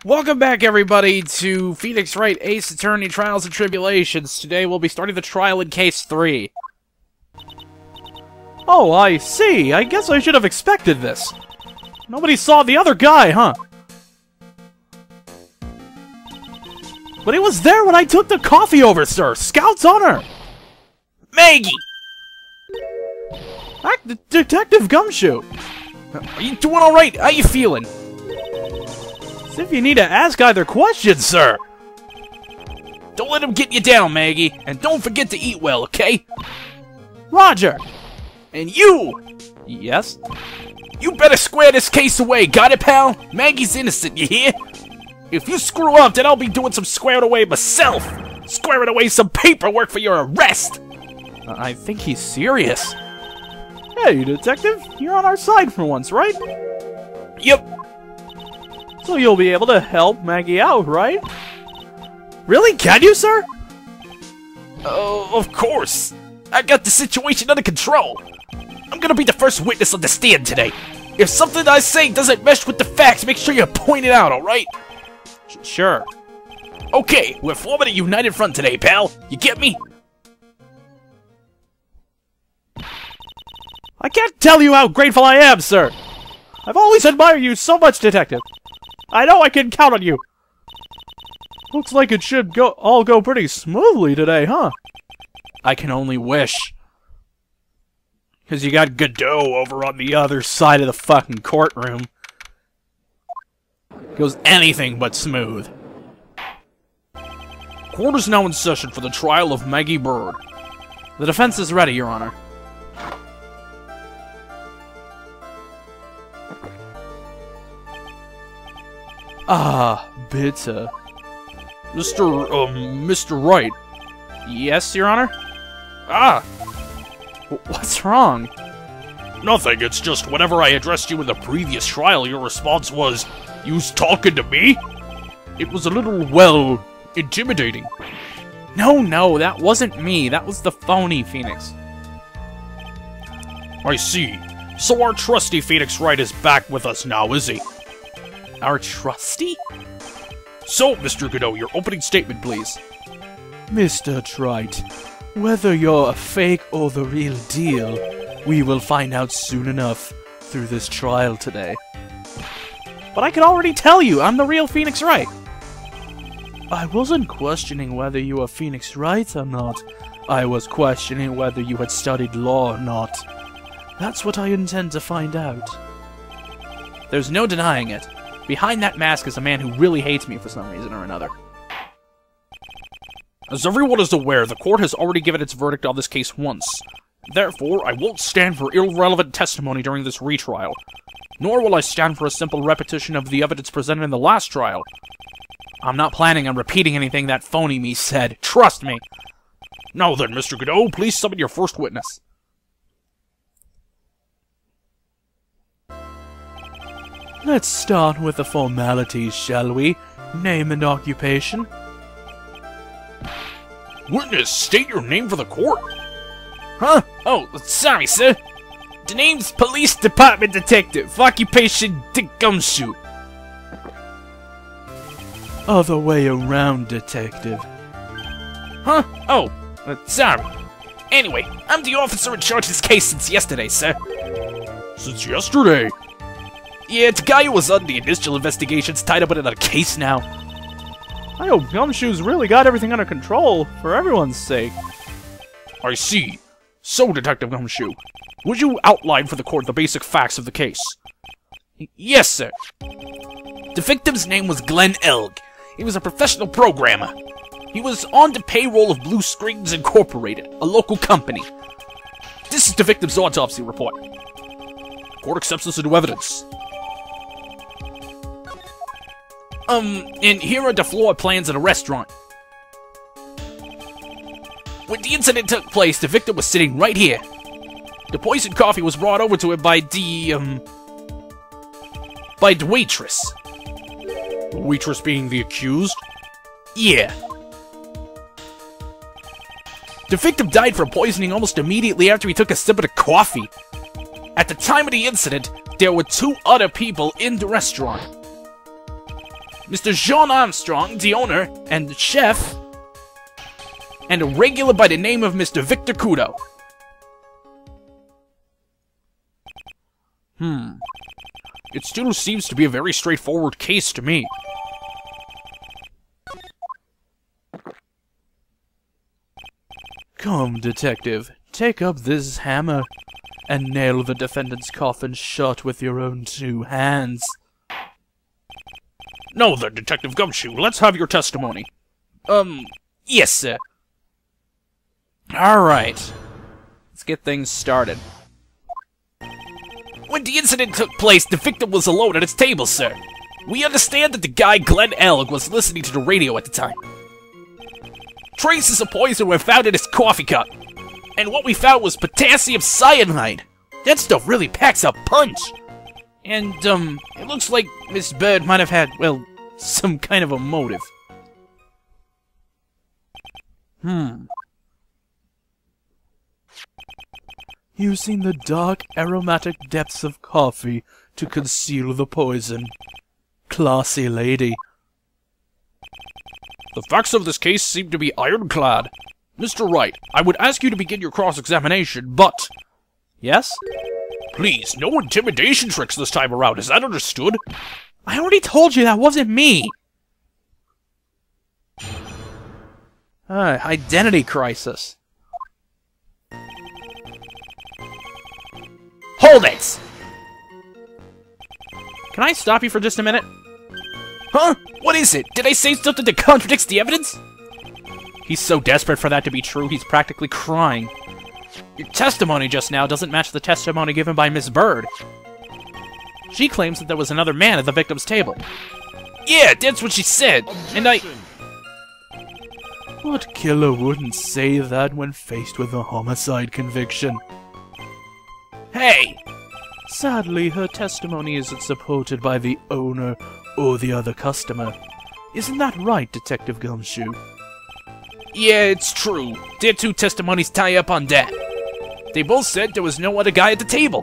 Welcome back, everybody, to Phoenix Wright Ace Attorney Trials and Tribulations. Today we'll be starting the trial in Case 3. Oh, I see. I guess I should have expected this. Nobody saw the other guy, huh? But he was there when I took the coffee over, sir! Scout's honor! Maggie! Detective Gumshoe! Are you doing alright? How you feeling? As if you need to ask either question, sir! Don't let him get you down, Maggie, and don't forget to eat well, okay? Roger! And you! Yes? You better square this case away, got it, pal? Maggie's innocent, you hear? If you screw up, then I'll be doing some squaring away myself! Squaring away some paperwork for your arrest! I think he's serious. Hey, detective, you're on our side for once, right? Yep. So you'll be able to help Maggie out, right? Really? Can you, sir? Of course. I got the situation under control. I'm gonna be the first witness on the stand today. If something I say doesn't mesh with the facts, make sure you point it out, alright? Sure. Okay, we're forming a united front today, pal. You get me? I can't tell you how grateful I am, sir. I've always admired you so much, detective. I know I can count on you. Looks like it should all go pretty smoothly today, huh? I can only wish. Because you got Godot over on the other side of the fucking courtroom. Goes anything but smooth. Court is now in session for the trial of Maggie Bird. The defense is ready, Your Honor. Ah, bitte. Mr. Wright. Yes, Your Honor? Ah! What's wrong? Nothing, it's just whenever I addressed you in the previous trial, your response was, "You's talking to me?" It was a little, well, intimidating. No, that wasn't me. That was the phony Phoenix. I see. So our trusty Phoenix Wright is back with us now, is he? Our trusty? So, Mr. Godot, your opening statement, please. Mr. Wright, whether you're a fake or the real deal, we will find out soon enough through this trial today. But I can already tell you, I'm the real Phoenix Wright. I wasn't questioning whether you were Phoenix Wright or not. I was questioning whether you had studied law or not. That's what I intend to find out. There's no denying it. Behind that mask is a man who really hates me for some reason or another. As everyone is aware, the court has already given its verdict on this case once. Therefore, I won't stand for irrelevant testimony during this retrial. Nor will I stand for a simple repetition of the evidence presented in the last trial. I'm not planning on repeating anything that phony me said. Trust me! Now then, Mr. Godot, please summon your first witness. Let's start with the formalities, shall we? Name and occupation. Witness, state your name for the court. Huh? Oh, sorry, sir. The name's Police Department Detective. Occupation, Dick Gumshoe. Other way around, detective. Huh? Oh, sorry. Anyway, I'm the officer in charge of this case since yesterday, sir. Since yesterday? Yeah, it's a guy who was on the initial investigations tied up in a case now. I hope Gumshoe's really got everything under control, for everyone's sake. I see. So, Detective Gumshoe, would you outline for the court the basic facts of the case? Yes, sir. The victim's name was Glenn Elg. He was a professional programmer. He was on the payroll of Blue Screens Incorporated, a local company. This is the victim's autopsy report. Court accepts this into evidence. And here are the floor plans of the restaurant. When the incident took place, the victim was sitting right here. The poisoned coffee was brought over to him by the waitress. The waitress being the accused? Yeah. The victim died from poisoning almost immediately after he took a sip of the coffee. At the time of the incident, there were 2 other people in the restaurant. Mr. John Armstrong, the owner and the chef, and a regular by the name of Mr. Victor Kudo. It still seems to be a very straightforward case to me. Come, detective, take up this hammer and nail the defendant's coffin shut with your own 2 hands. No then, Detective Gumshoe, let's have your testimony. Yes, sir. Alright. Let's get things started. When the incident took place, the victim was alone at his table, sir. We understand that the guy, Glenn Elg, was listening to the radio at the time. Traces of poison were found in his coffee cup, and what we found was potassium cyanide. That stuff really packs a punch. And, it looks like Miss Bird might have had, well, some kind of a motive. Using the dark, aromatic depths of coffee to conceal the poison. Classy lady. The facts of this case seem to be ironclad. Mr. Wright, I would ask you to begin your cross-examination, but... Yes? Please, no intimidation tricks this time around, is that understood? I already told you that wasn't me! Identity crisis. Hold it! Can I stop you for just a minute? Huh? What is it? Did I say something that contradicts the evidence? He's so desperate for that to be true, he's practically crying. Your testimony just now doesn't match the testimony given by Miss Bird. She claims that there was another man at the victim's table. Yeah, that's what she said, and What killer wouldn't say that when faced with a homicide conviction? Hey! Sadly, her testimony isn't supported by the owner or the other customer. Isn't that right, Detective Gumshoe? Yeah, it's true. Their 2 testimonies tie up on that. They both said there was no other guy at the table.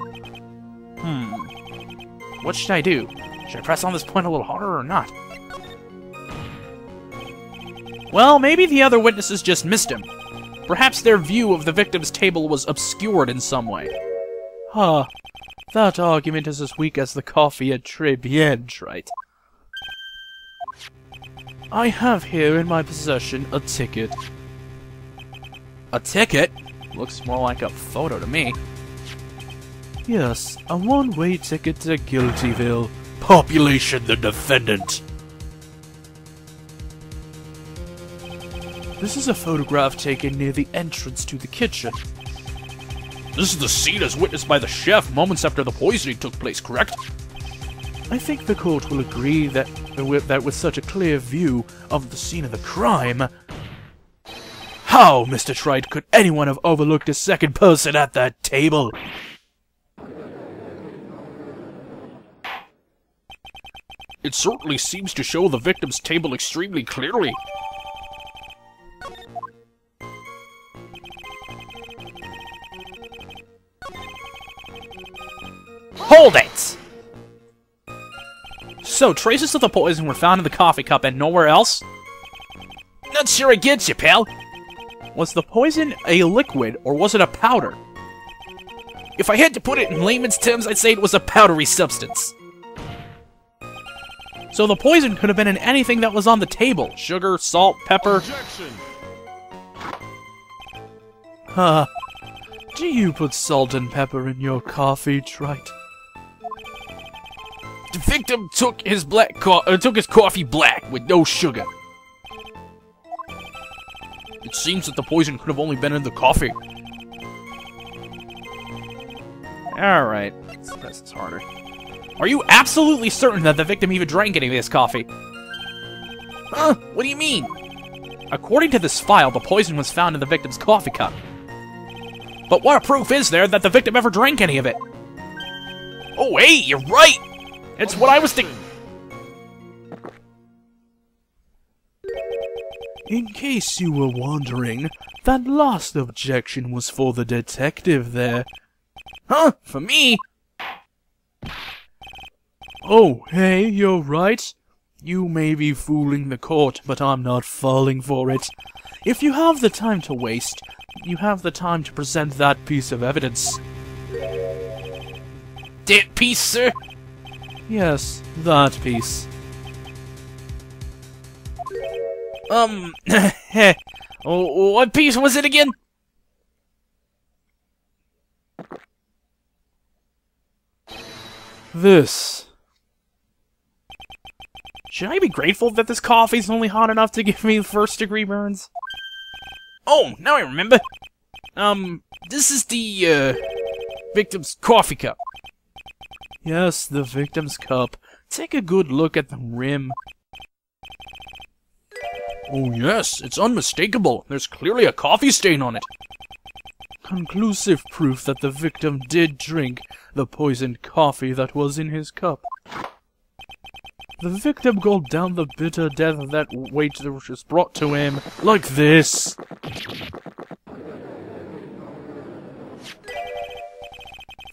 What should I do? Should I press on this point a little harder or not? Well, maybe the other witnesses just missed him. Perhaps their view of the victim's table was obscured in some way. Huh. That argument is as weak as the coffee at Tribulations, right? I have here in my possession a ticket. A ticket? Looks more like a photo to me. Yes, a one-way ticket to Guiltyville. Population the defendant. This is a photograph taken near the entrance to the kitchen. This is the scene as witnessed by the chef moments after the poisoning took place, correct? I think the court will agree that with such a clear view of the scene of the crime... How, Mr. Wright, could anyone have overlooked a second person at that table? It certainly seems to show the victim's table extremely clearly. Hold it! So, traces of the poison were found in the coffee cup and nowhere else? Not sure I get you, pal. Was the poison a liquid, or was it a powder? If I had to put it in layman's terms, I'd say it was a powdery substance. So the poison could have been in anything that was on the table. Sugar, salt, pepper... Objection. Huh. Do you put salt and pepper in your coffee, Wright? The victim took his coffee black with no sugar. It seems that the poison could have only been in the coffee. Alright, let's press this harder. Are you absolutely certain that the victim even drank any of this coffee? Huh? What do you mean? According to this file, the poison was found in the victim's coffee cup. But what proof is there that the victim ever drank any of it? Oh, hey, you're right! It's what I was thinking. In case you were wondering, that last objection was for the detective there. Huh? For me? Oh, hey, you're right. You may be fooling the court, but I'm not falling for it. If you have the time to waste, you have the time to present that piece of evidence. That piece, sir? Yes, that piece. What piece was it again? This. Should I be grateful that this coffee's only hot enough to give me first-degree burns? Oh, now I remember. This is the, victim's coffee cup. Yes, the victim's cup. Take a good look at the rim. Oh yes, it's unmistakable. There's clearly a coffee stain on it. Conclusive proof that the victim did drink the poisoned coffee that was in his cup. The victim gulped down the bitter death of that waiter which was brought to him like this.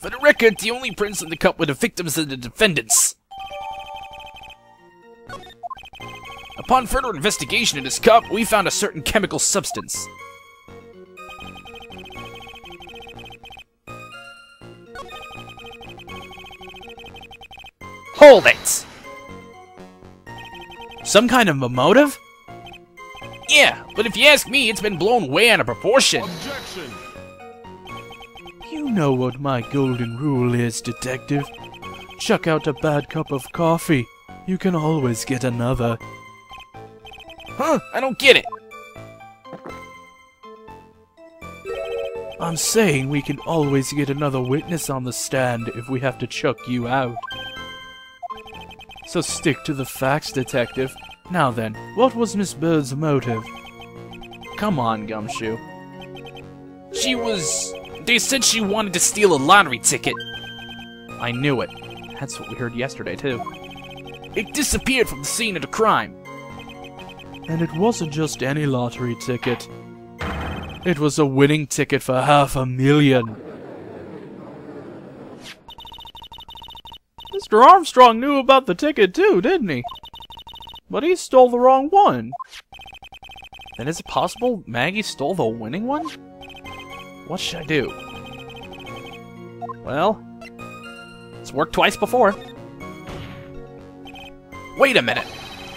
For the record, the only prints in the cup were the victims and the defendants. Upon further investigation in this cup, we found a certain chemical substance. Hold it! Some kind of a motive? Yeah, but if you ask me, it's been blown way out of proportion. Objection! You know what my golden rule is, detective. Chuck out a bad cup of coffee. You can always get another. Huh? I don't get it. I'm saying we can always get another witness on the stand if we have to chuck you out. So stick to the facts, detective. Now then, what was Miss Bird's motive? Come on, Gumshoe. They said she wanted to steal a lottery ticket. I knew it. That's what we heard yesterday, too. It disappeared from the scene of the crime. And it wasn't just any lottery ticket. It was a winning ticket for $500,000. Mr. Armstrong knew about the ticket too, didn't he? But he stole the wrong one. Then is it possible Maggie stole the winning one? What should I do? Well, it's worked twice before. Wait a minute.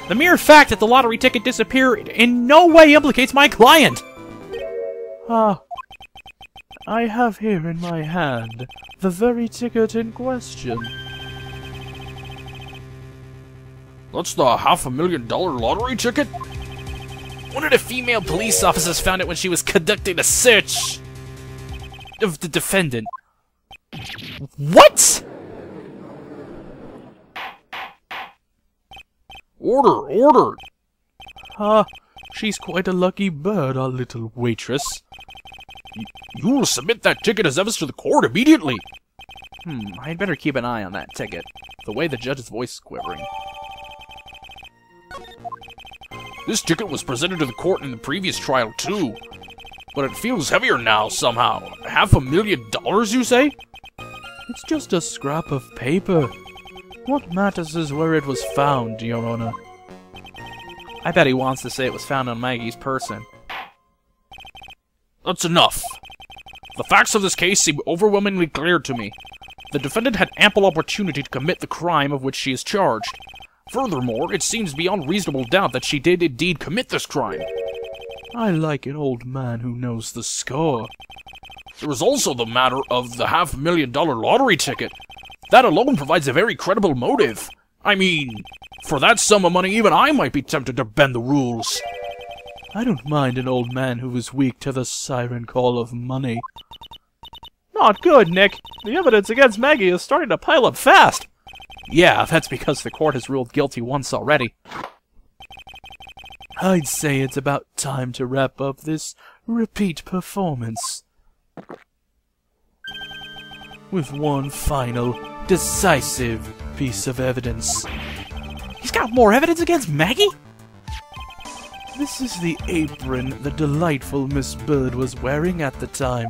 The mere fact that the lottery ticket disappeared in no way implicates my client! I have here in my hand the very ticket in question. That's the $500,000 lottery ticket? One of the female police officers found it when she was conducting a search of the defendant. What? Order! She's quite a lucky bird, our little waitress. You will submit that ticket as evidence to the court immediately. I'd better keep an eye on that ticket. The way the judge's voice is quivering. This ticket was presented to the court in the previous trial, too. But it feels heavier now, somehow. $500,000, you say? It's just a scrap of paper. What matters is where it was found, Your Honor. I bet he wants to say it was found on Maggie's person. That's enough. The facts of this case seem overwhelmingly clear to me. The defendant had ample opportunity to commit the crime of which she is charged. Furthermore, it seems beyond reasonable doubt that she did indeed commit this crime. I like an old man who knows the score. There is also the matter of the $500,000 lottery ticket. That alone provides a very credible motive. I mean, for that sum of money, even I might be tempted to bend the rules. I don't mind an old man who is weak to the siren call of money. Not good, Nick. The evidence against Maggie is starting to pile up fast. Yeah, that's because the court has ruled guilty once already. I'd say it's about time to wrap up this repeat performance with one final, decisive piece of evidence. He's got more evidence against Maggie? This is the apron the delightful Miss Bird was wearing at the time.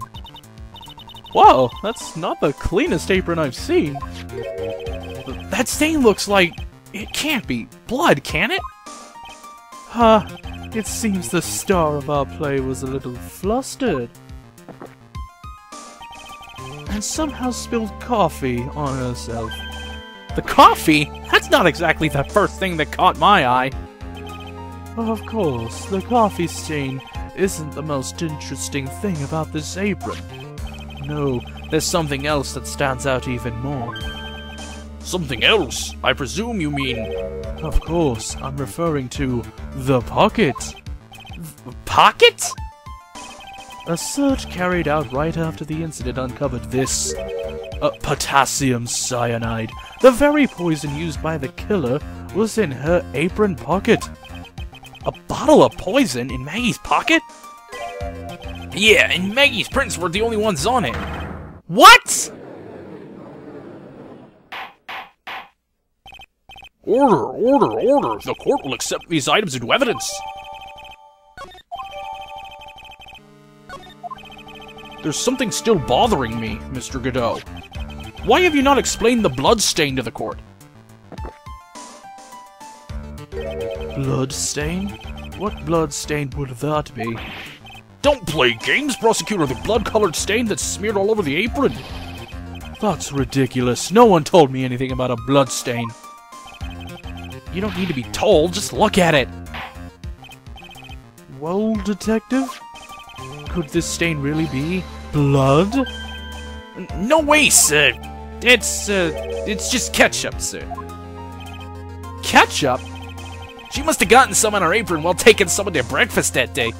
Whoa, that's not the cleanest apron I've seen. That stain looks like It can't be blood, can it? Huh. It seems the star of our play was a little flustered. And somehow spilled coffee on herself. The coffee? That's not exactly the first thing that caught my eye. Of course, the coffee stain isn't the most interesting thing about this apron. No, there's something else that stands out even more. Something else? I presume you mean... Of course, I'm referring to the pocket. Pocket? A search carried out right after the incident uncovered this. Potassium cyanide. The very poison used by the killer was in her apron pocket. A bottle of poison in Maggie's pocket? Yeah, and Maggie's prints were the only ones on it. What?! Order, order, order! The court will accept these items into evidence! There's something still bothering me, Mr. Godot. Why have you not explained the blood stain to the court? Blood stain? What blood stain would that be? Don't play games, prosecutor! The blood-colored stain that's smeared all over the apron! That's ridiculous. No one told me anything about a blood stain. You don't need to be told, just look at it. Well, detective? Could this stain really be blood? No way, sir. It's just ketchup, sir. Ketchup? She must have gotten some on her apron while taking some of their breakfast that day.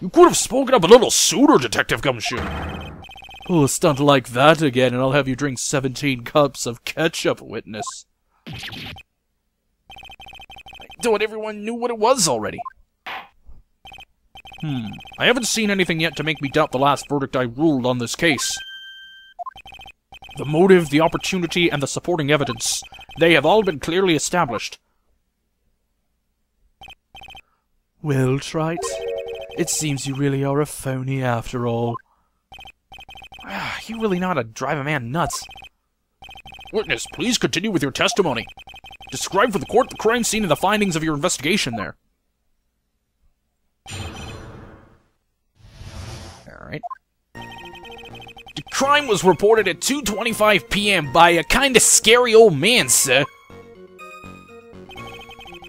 You could have spoken up a little sooner, Detective Gumshoe. Pull a stunt like that again, and I'll have you drink 17 cups of ketchup, witness. I thought everyone knew what it was already. I haven't seen anything yet to make me doubt the last verdict I ruled on this case. The motive, the opportunity, and the supporting evidence, they have all been clearly established. Well, Wright, it seems you really are a phony after all. You really know how to drive a man nuts. Witness, please continue with your testimony. Describe for the court the crime scene and the findings of your investigation there. Alright. The crime was reported at 2:25 p.m. by a kinda scary old man, sir.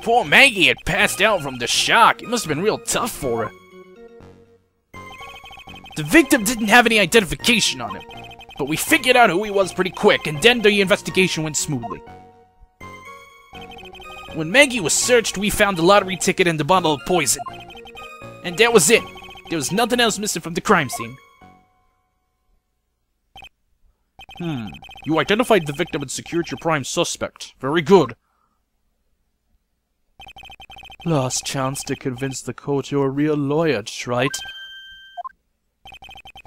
Poor Maggie had passed out from the shock. It must have been real tough for her. The victim didn't have any identification on him, but we figured out who he was pretty quick, and then the investigation went smoothly. When Maggie was searched, we found the lottery ticket and the bottle of poison. And that was it. There was nothing else missing from the crime scene. You identified the victim and secured your prime suspect. Very good. Last chance to convince the court you're a real lawyer, Wright.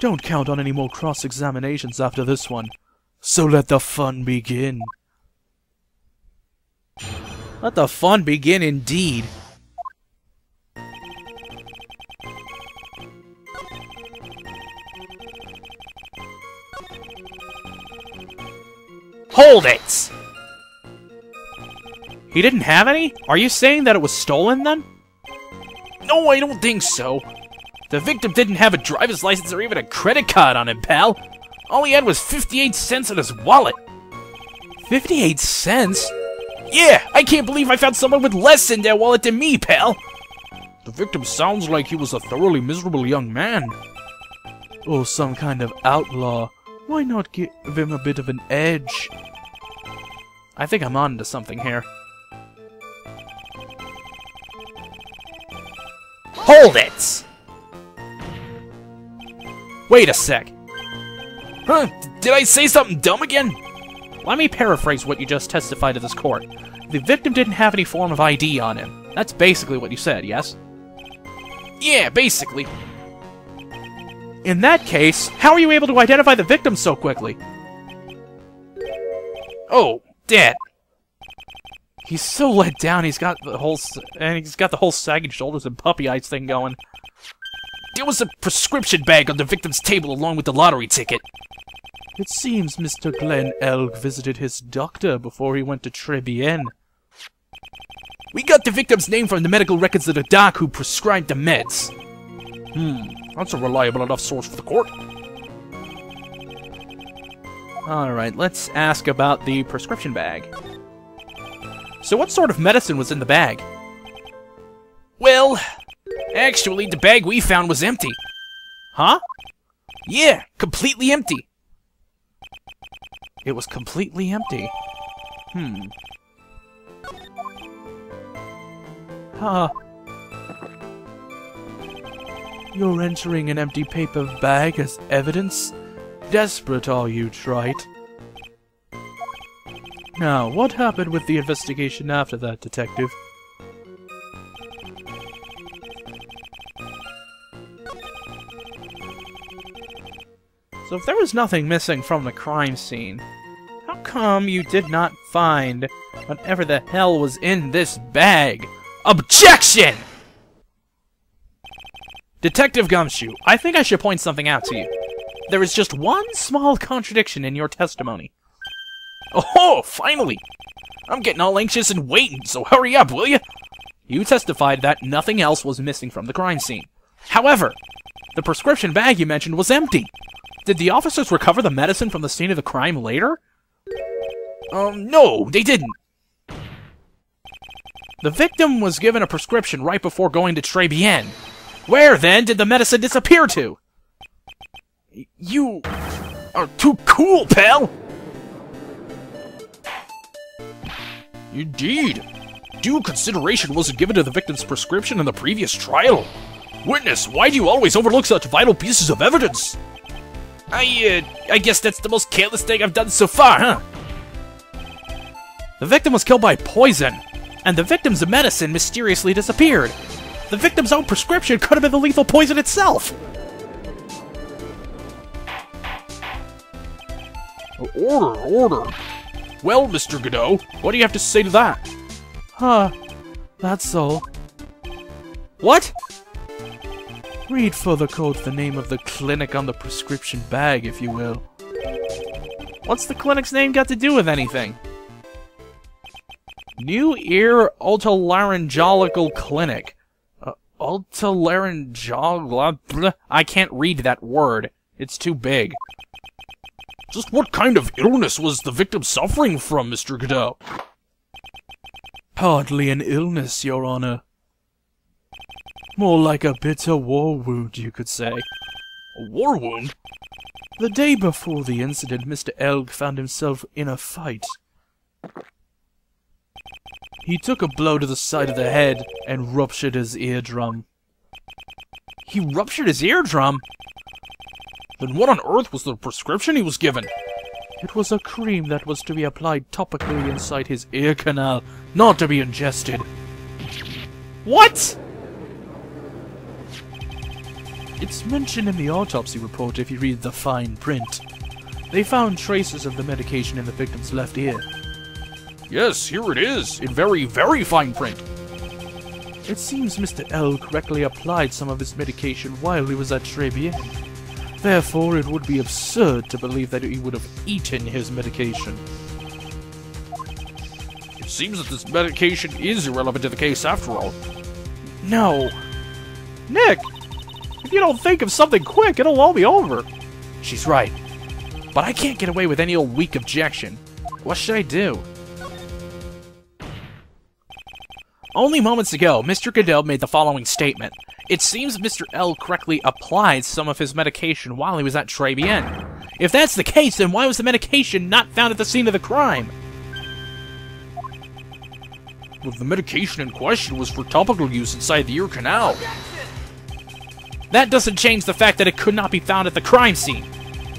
Don't count on any more cross-examinations after this one. So let the fun begin. Let the fun begin indeed. Hold it! He didn't have any? Are you saying that it was stolen then? No, I don't think so. The victim didn't have a driver's license or even a credit card on him, pal. All he had was 58 cents in his wallet. 58 cents? Yeah, I can't believe I found someone with less in their wallet than me, pal. The victim sounds like he was a thoroughly miserable young man. Or some kind of outlaw. Why not give him a bit of an edge? I think I'm on to something here. Hold it! Wait a sec. Huh? Did I say something dumb again? Let me paraphrase what you just testified to this court. The victim didn't have any form of ID on him. That's basically what you said, yes? Yeah, basically. In that case, how are you able to identify the victim so quickly? Oh, that. He's so let down. He's got the whole sagging shoulders and puppy eyes thing going. There was a prescription bag on the victim's table along with the lottery ticket. It seems Mr. Glenn Elg visited his doctor before he went to Tribulations. We got the victim's name from the medical records of the doc who prescribed the meds. That's a reliable enough source for the court. Alright, let's ask about the prescription bag. So what sort of medicine was in the bag? Well, actually, the bag we found was empty. Huh? Yeah, completely empty. It was completely empty. Huh. You're entering an empty paper bag as evidence? Desperate are you, Wright? Now, what happened with the investigation after that, Detective? So if there was nothing missing from the crime scene, how come you did not find whatever the hell was in this bag? Objection! Detective Gumshoe, I think I should point something out to you. There is just one small contradiction in your testimony. Oh, finally! I'm getting all anxious and waiting, so hurry up, will you? You testified that nothing else was missing from the crime scene. However, the prescription bag you mentioned was empty. Did the officers recover the medicine from the scene of the crime later? No, they didn't. The victim was given a prescription right before going to Tribulations. Where, then, did the medicine disappear to? You are too cool, pal! Indeed. Due consideration wasn't given to the victim's prescription in the previous trial. Witness, why do you always overlook such vital pieces of evidence? I guess that's the most careless thing I've done so far, huh? The victim was killed by poison, and the victim's medicine mysteriously disappeared. The victim's own prescription could have been the lethal poison itself! Order. Well, Mr. Godot, what do you have to say to that? That's all. What? Read further code the name of the clinic on the prescription bag, if you will. What's the clinic's name got to do with anything? New Ear Otolaryngological Clinic. Otolaryngological... I can't read that word. It's too big. Just what kind of illness was the victim suffering from, Mr. Godot? Hardly an illness, Your Honor. More like a bitter war wound, you could say. A war wound? The day before the incident, Mr. Elg found himself in a fight. He took a blow to the side of the head and ruptured his eardrum. He ruptured his eardrum? Then what on earth was the prescription he was given? It was a cream that was to be applied topically inside his ear canal, not to be ingested. What? It's mentioned in the autopsy report if you read the fine print. They found traces of the medication in the victim's left ear. Yes, here it is, in very, very fine print. It seems Mr. L correctly applied some of his medication while he was at Tribulations. Therefore, it would be absurd to believe that he would have eaten his medication. It seems that this medication is irrelevant to the case after all. No. Nick! If you don't think of something quick, it'll all be over. She's right. But I can't get away with any old weak objection. What should I do? Only moments ago, Mr. Goodell made the following statement. It seems Mr. L correctly applied some of his medication while he was at Tribulations. If that's the case, then why was the medication not found at the scene of the crime? Well, the medication in question was for topical use inside the ear canal. That doesn't change the fact that it could not be found at the crime scene.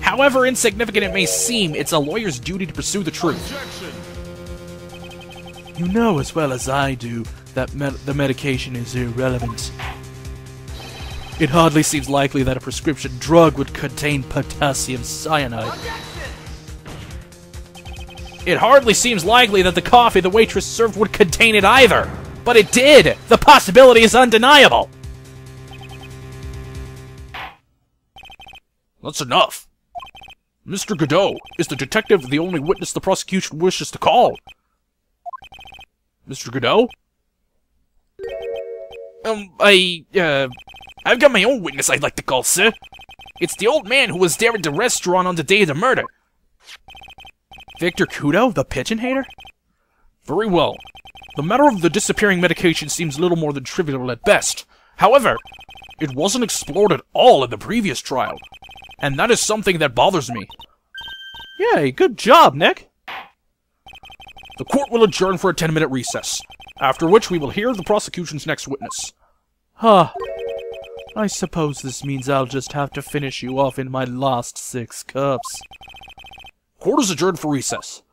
However insignificant it may seem, it's a lawyer's duty to pursue the truth. You know as well as I do that the medication is irrelevant. It hardly seems likely that a prescription drug would contain potassium cyanide. It hardly seems likely that the coffee the waitress served would contain it either. But it did! The possibility is undeniable! That's enough. Mr. Godot, is the detective the only witness the prosecution wishes to call? Mr. Godot? I've got my own witness I'd like to call, sir. It's the old man who was there at the restaurant on the day of the murder. Victor Kudo, the pigeon hater? Very well. The matter of the disappearing medication seems little more than trivial at best. However, it wasn't explored at all in the previous trial, and that is something that bothers me. Yay, good job, Nick. The court will adjourn for a 10-minute recess, after which we will hear the prosecution's next witness. Huh. I suppose this means I'll just have to finish you off in my last 6 cups. Court is adjourned for recess.